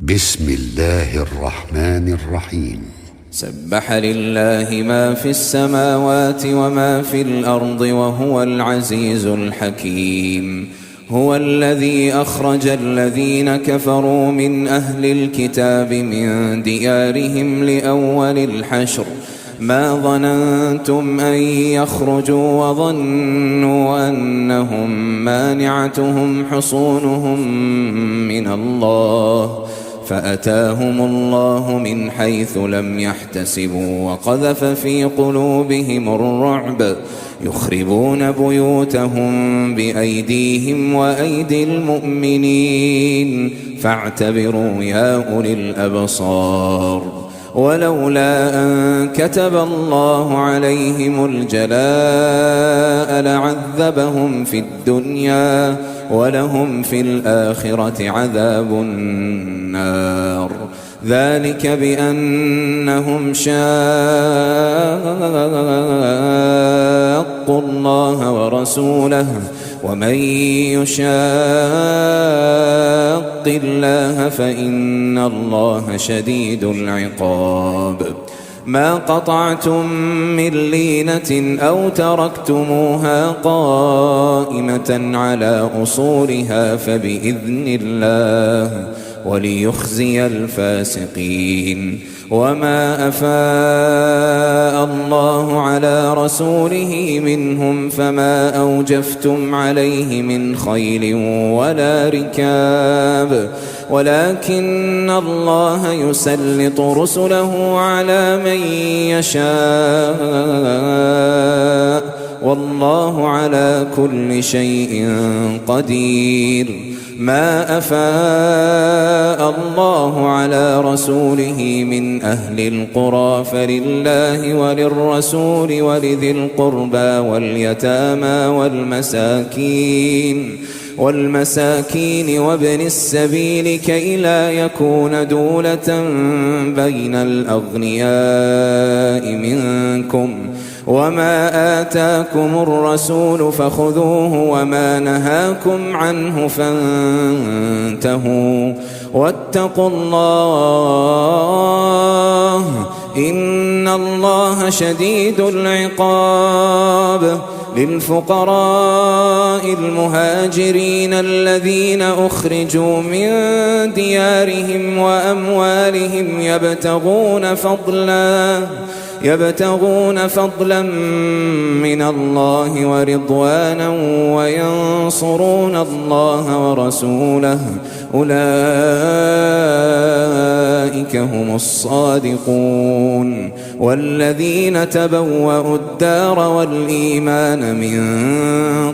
بسم الله الرحمن الرحيم. سبح لله ما في السماوات وما في الأرض وهو العزيز الحكيم. هو الذي أخرج الذين كفروا من أهل الكتاب من ديارهم لأول الحشر ما ظننتم أن يخرجوا وظنوا أنهم مانعتهم حصونهم من الله فأتاهم الله من حيث لم يحتسبوا وقذف في قلوبهم الرعب يخربون بيوتهم بأيديهم وأيدي المؤمنين فاعتبروا يا أولي الأبصار. ولولا أن كتب الله عليهم الجلاء لعذبهم في الدنيا ولهم في الآخرة عذاب النار. ذلك بأنهم شاقوا الله ورسوله ومن يشاق الله فإن الله شديد العقاب. ما قطعتم من لينة أو تركتموها قائمة على أصولها فبإذن الله وليخزي الفاسقين. وما أفاء الله على رسوله منهم فما أوجفتم عليه من خيل ولا ركاب ولكن الله يسلط رسله على من يشاء والله على كل شيء قدير. ما أفاء الله على رسوله من أهل القرى فلله وللرسول ولذي القربى واليتامى والمساكين وابن السبيل كي لا يكون دولة بين الأغنياء منكم. وما آتاكم الرسول فخذوه وما نهاكم عنه فانتهوا واتقوا الله إن الله شديد العقاب. للفقراء المهاجرين الذين أخرجوا من ديارهم وأموالهم يبتغون فضلا من الله ورضوانا وينصرون الله ورسوله أولئك هم الصادقون. والذين تبوأوا الدار والإيمان من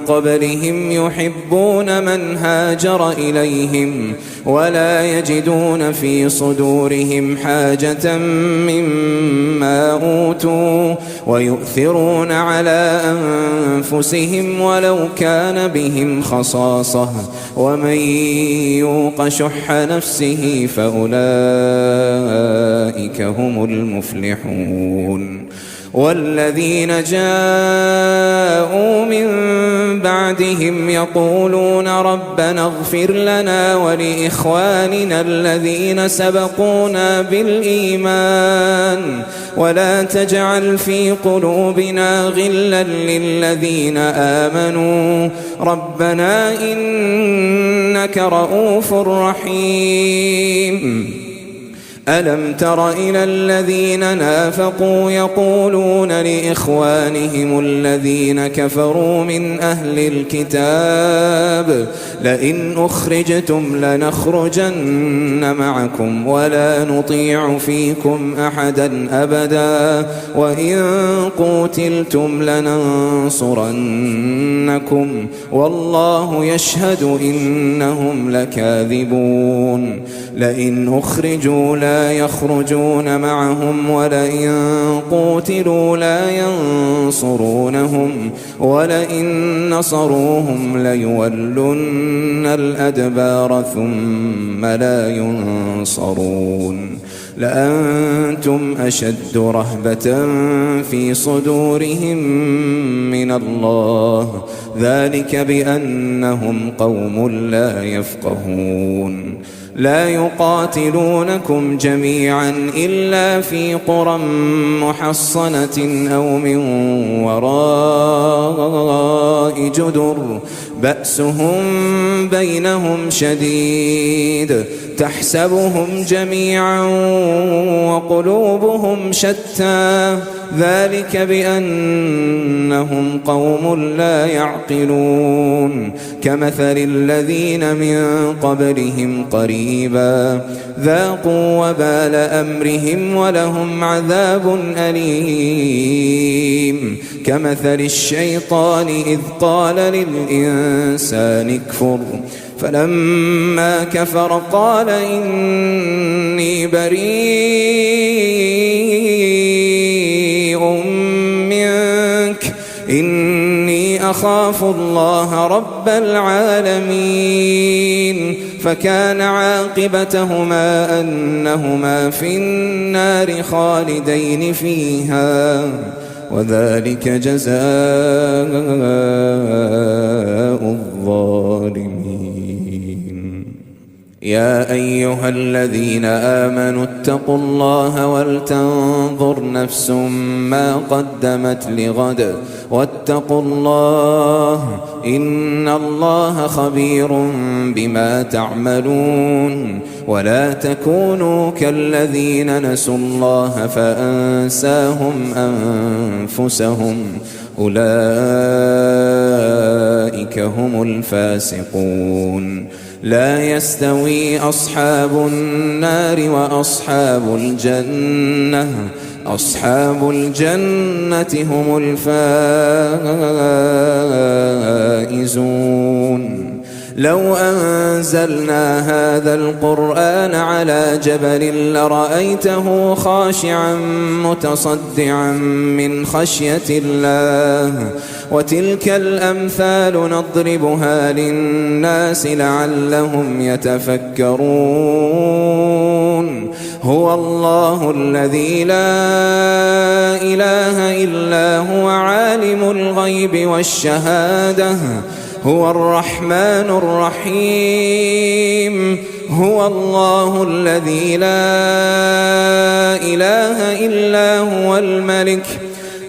قبلهم يحبون من هاجر إليهم ولا يجدون في صدورهم حاجة مما أوتوا ويؤثرون على أنفسهم ولو كان بهم خصاصة ومن يوق شح نفسه فأولئك هم المفلحون. والذين جاءوا من بعدهم يقولون ربنا اغفر لنا ولإخواننا الذين سبقونا بالإيمان ولا تجعل في قلوبنا غلا للذين آمنوا ربنا إنك رؤوف رحيم. ألم تر إلى الذين نافقوا يقولون لإخوانهم الذين كفروا من أهل الكتاب لئن أخرجتم لنخرجن معكم ولا نطيع فيكم أحدا أبدا وإن قوتلتم لننصرنكم والله يشهد إنهم لكاذبون. لئن أخرجوا لا يخرجون معهم ولئن قوتلوا لا ينصرونهم ولئن نصروهم ليولن الأدبار ثم لا ينصرون. لأنتم أشد رهبة في صدورهم من الله ذلك بأنهم قوم لا يفقهون. لا يقاتلونكم جميعا إلا في قرى محصنة أو من وراء جدر بأسهم بينهم شديد تحسبهم جميعا وقلوبهم شتى ذلك بأنهم قوم لا يعقلون كمثل الذين من قبلهم قريبا ذاقوا وبال أمرهم ولهم عذاب أليم كمثل الشيطان إذ قال للإنسان اكفر فلما كفر قال إني بريء منك إني أخاف الله رب العالمين فكان عاقبتهما أنهما في النار خالدين فيها وذلك جزاء الظالمين يا أيها الذين آمنوا اتقوا الله ولتنظر نفس ما قدمت لغد واتقوا الله إن الله خبير بما تعملون ولا تكونوا كالذين نسوا الله فأنساهم أنفسهم أولئك هم الفاسقون لا يستوي أصحاب النار وأصحاب الجنة أصحاب الجنة هم الفائزون لو أنزلنا هذا القرآن على جبل لرأيته خاشعا متصدعا من خشية الله وتلك الأمثال نضربها للناس لعلهم يتفكرون هو الله الذي لا إله إلا هو عالم الغيب والشهادة هو الرحمن الرحيم هو الله الذي لا إله إلا هو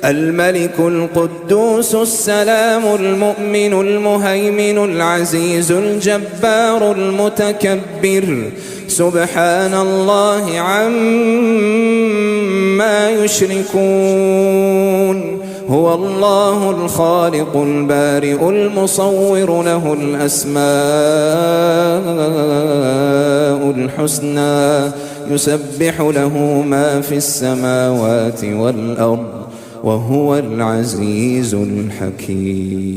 الملك القدوس السلام المؤمن المهيمن العزيز الجبار المتكبر سبحان الله عما يشركون هو الله الخالق البارئ المصور له الأسماء الحسنى يسبح له ما في السماوات والأرض وهو العزيز الحكيم